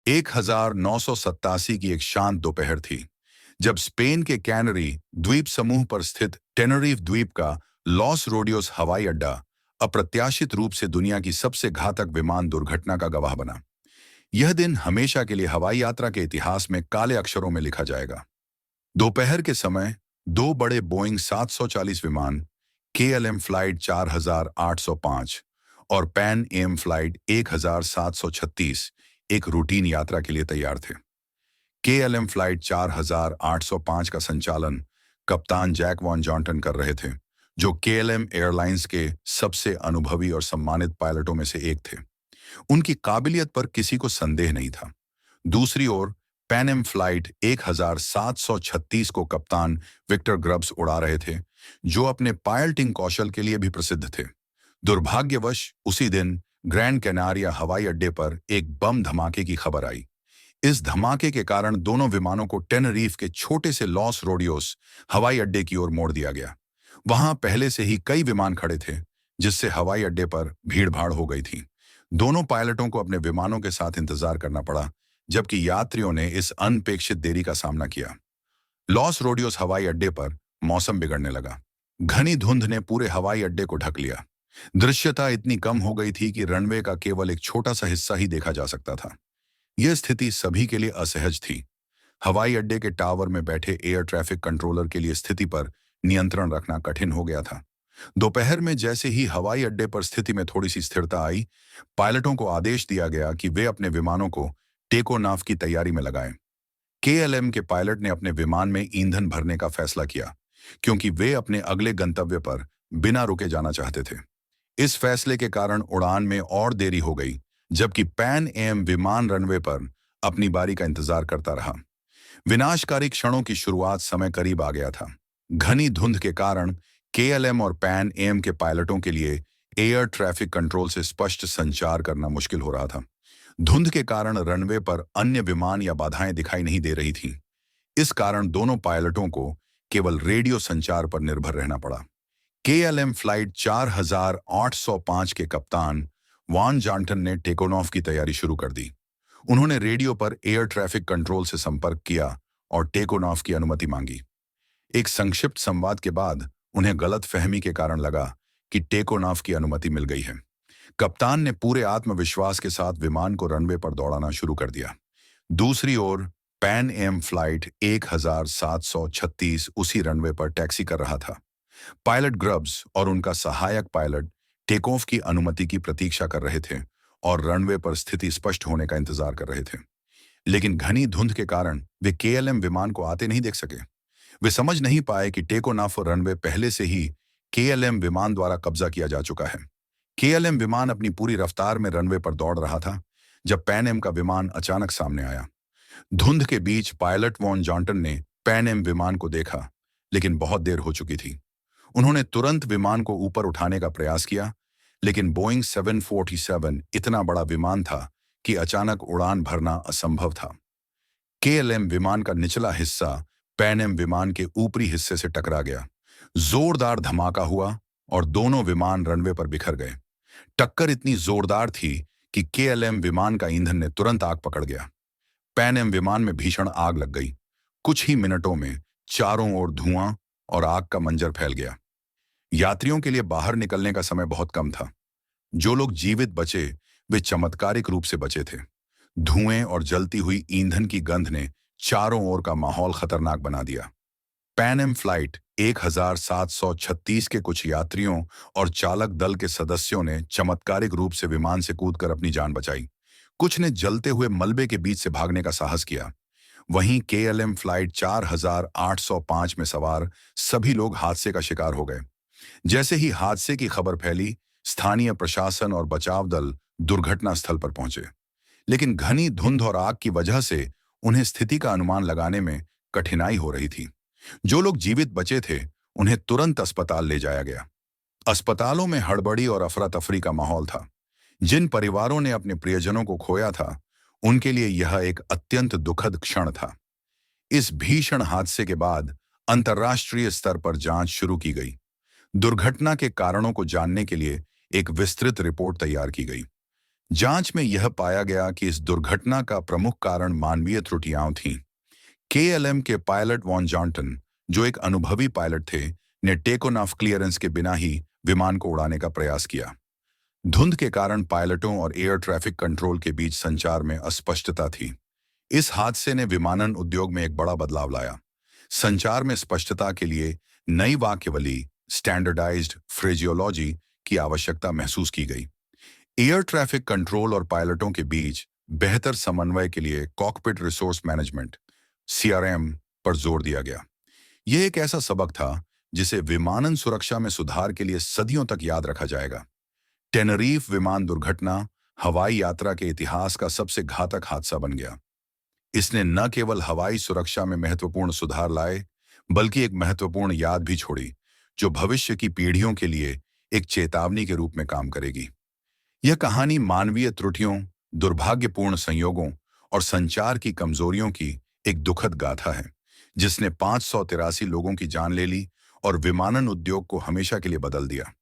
1987 की एक शांत दोपहर थी जब स्पेन के कैनरी द्वीप समूह पर स्थित टेनरीफ द्वीप का लॉस रोडियोस हवाई अड्डा अप्रत्याशित रूप से दुनिया की सबसे घातक विमान दुर्घटना का गवाह बना। यह दिन हमेशा के लिए हवाई यात्रा के इतिहास में काले अक्षरों में लिखा जाएगा। दोपहर के समय दो बड़े बोइंग 740 विमान KLM फ्लाइट 4805 और पैन एम फ्लाइट 1736 एक रूटीन यात्रा के लिए तैयार थे। KLM फ्लाइट 4805 का संचालन कप्तान जैक वॉन जॉन्टन कर रहे थे, जो KLM एयरलाइंस के सबसे अनुभवी और सम्मानित पायलटों में से एक थे। उनकी काबिलियत पर किसी को संदेह नहीं था। दूसरी ओर पैन एम फ्लाइट 1736 को कप्तान विक्टर ग्रब्स उड़ा रहे थे, जो अपने पायलटिंग कौशल के लिए भी प्रसिद्ध थे। दुर्भाग्यवश उसी दिन ग्रैंड कैनारिया हवाई अड्डे पर एक बम धमाके की खबर आई। इस धमाके के कारण दोनों विमानों को टेनरीफ के छोटे से लॉस रोडियोस हवाई अड्डे की ओर मोड़ दिया गया। वहां पहले से ही कई विमान खड़े थे, जिससे हवाई अड्डे पर भीड़भाड़ हो गई थी। दोनों पायलटों को अपने विमानों के साथ इंतजार करना पड़ा, जबकि यात्रियों ने इस अनपेक्षित देरी का सामना किया। लॉस रोडियोस हवाई अड्डे पर मौसम बिगड़ने लगा। घनी धुंध ने पूरे हवाई अड्डे को ढक लिया। दृश्यता इतनी कम हो गई थी कि रनवे का केवल एक छोटा सा हिस्सा ही देखा जा सकता था। यह स्थिति सभी के लिए असहज थी। हवाई अड्डे के टावर में बैठे एयर ट्रैफिक कंट्रोलर के लिए स्थिति पर नियंत्रण रखना कठिन हो गया था। दोपहर में जैसे ही हवाई अड्डे पर स्थिति में थोड़ी सी स्थिरता आई, पायलटों को आदेश दिया गया कि वे अपने विमानों को टेक ऑफ की तैयारी में लगाएं। KLM के पायलट ने अपने विमान में ईंधन भरने का फैसला किया, क्योंकि वे अपने अगले गंतव्य पर बिना रुके जाना चाहते थे। इस फैसले के कारण उड़ान में और देरी हो गई, जबकि पैन एम विमान रनवे पर अपनी बारी का इंतजार करता रहा। विनाशकारी क्षणों की शुरुआत समय करीब आ गया था। घनी धुंध के कारण KLM और पैन एम के पायलटों के लिए एयर ट्रैफिक कंट्रोल से स्पष्ट संचार करना मुश्किल हो रहा था। धुंध के कारण रनवे पर अन्य विमान या बाधाएं दिखाई नहीं दे रही थीं। इस कारण दोनों पायलटों को केवल रेडियो संचार पर निर्भर रहना पड़ा। KLM फ्लाइट 4805 के कप्तान वॉन जॉन्टन ने टेक ऑफ की तैयारी शुरू कर दी। उन्होंने रेडियो पर एयर ट्रैफिक कंट्रोल से संपर्क किया और टेक ऑफ की अनुमति मांगी। एक संक्षिप्त संवाद के बाद उन्हें गलतफहमी के कारण लगा कि टेक ऑफ की अनुमति मिल गई है। कप्तान ने पूरे आत्मविश्वास के साथ विमान को रनवे पर दौड़ाना शुरू कर दिया। दूसरी ओर पैन एम फ्लाइट 1736 उसी रनवे पर टैक्सी कर रहा था। पायलट ग्रब्स और उनका सहायक पायलट टेक ऑफ की अनुमति की प्रतीक्षा कर रहे थे और रनवे पर स्थिति स्पष्ट होने का इंतजार कर रहे थे। लेकिन घनी धुंध के कारण वे KLM विमान को आते नहीं देख सके। वे समझ नहीं पाए कि टेक ऑफ रनवे पहले से ही KLM विमान द्वारा कब्जा किया जा चुका है। KLM विमान अपनी पूरी रफ्तार में रनवे पर दौड़ रहा था जब पैन एम का विमान अचानक सामने आया। धुंध के बीच पायलट वॉन जॉन्टन ने पैन एम विमान को देखा, लेकिन बहुत देर हो चुकी थी। उन्होंने तुरंत विमान को ऊपर उठाने का प्रयास किया, लेकिन बोइंग 747 इतना बड़ा विमान था कि अचानक उड़ान भरना असंभव था। KLM विमान का निचला हिस्सा पैन एम विमान के ऊपरी हिस्से से टकरा गया। जोरदार धमाका हुआ और दोनों विमान रनवे पर बिखर गए। टक्कर इतनी जोरदार थी कि KLM विमान का ईंधन ने तुरंत आग पकड़ गया। पैन एम विमान में भीषण आग लग गई। कुछ ही मिनटों में चारों ओर धुआं और आग का मंजर फैल गया। यात्रियों के लिए बाहर निकलने का समय बहुत कम था। जो लोग जीवित बचे वे चमत्कारिक रूप से बचे थे। धुएं और जलती हुई ईंधन की गंध ने चारों ओर का माहौल खतरनाक बना दिया। पैन एम फ्लाइट 1736 के कुछ यात्रियों और चालक दल के सदस्यों ने चमत्कारिक रूप से विमान से कूदकर अपनी जान बचाई। कुछ ने जलते हुए मलबे के बीच से भागने का साहस किया। वहीं KLM फ्लाइट 4805 में सवार सभी लोग हादसे का शिकार हो गए। जैसे ही हादसे की खबर फैली, स्थानीय प्रशासन और बचाव दल दुर्घटना स्थल पर पहुंचे, लेकिन घनी धुंध और आग की वजह से उन्हें स्थिति का अनुमान लगाने में कठिनाई हो रही थी। जो लोग जीवित बचे थे उन्हें तुरंत अस्पताल ले जाया गया। अस्पतालों में हड़बड़ी और अफरा तफरी का माहौल था। जिन परिवारों ने अपने प्रियजनों को खोया था, उनके लिए यह एक अत्यंत दुखद क्षण था। इस भीषण हादसे के बाद अंतर्राष्ट्रीय स्तर पर जांच शुरू की गई। दुर्घटना के कारणों को जानने के लिए एक विस्तृत रिपोर्ट तैयार की गई, जांच में यह पाया गया कि इस दुर्घटना का प्रमुख कारण मानवीय त्रुटियां थीं। केएलएम के पायलट वॉन जॉन्टन, जो एक अनुभवी पायलट थे, ने टेक ऑफ क्लियरेंस के बिना ही विमान को उड़ाने का प्रयास किया। धुंध के कारण पायलटों और एयर ट्रैफिक कंट्रोल के बीच संचार में अस्पष्टता थी। इस हादसे ने विमानन उद्योग में एक बड़ा बदलाव लाया। संचार में स्पष्टता के लिए नई वाक्यावली, स्टैंडर्डाइज्ड फ्रेजियोलॉजी की आवश्यकता महसूस की गई। एयर ट्रैफिक कंट्रोल और पायलटों के बीच बेहतर समन्वय के लिए कॉकपिट रिसोर्स मैनेजमेंट (सीआरएम) पर जोर दिया गया। यह एक ऐसा सबक था जिसे विमानन सुरक्षा में सुधार के लिए सदियों तक याद रखा जाएगा। टेनरीफ विमान दुर्घटना हवाई यात्रा के इतिहास का सबसे घातक हादसा बन गया। इसने न केवल हवाई सुरक्षा में महत्वपूर्ण सुधार लाए, बल्कि एक महत्वपूर्ण याद भी छोड़ी, जो भविष्य की पीढ़ियों के लिए एक चेतावनी के रूप में काम करेगी। यह कहानी मानवीय त्रुटियों, दुर्भाग्यपूर्ण संयोगों और संचार की कमजोरियों की एक दुखद गाथा है, जिसने 583 लोगों की जान ले ली और विमानन उद्योग को हमेशा के लिए बदल दिया।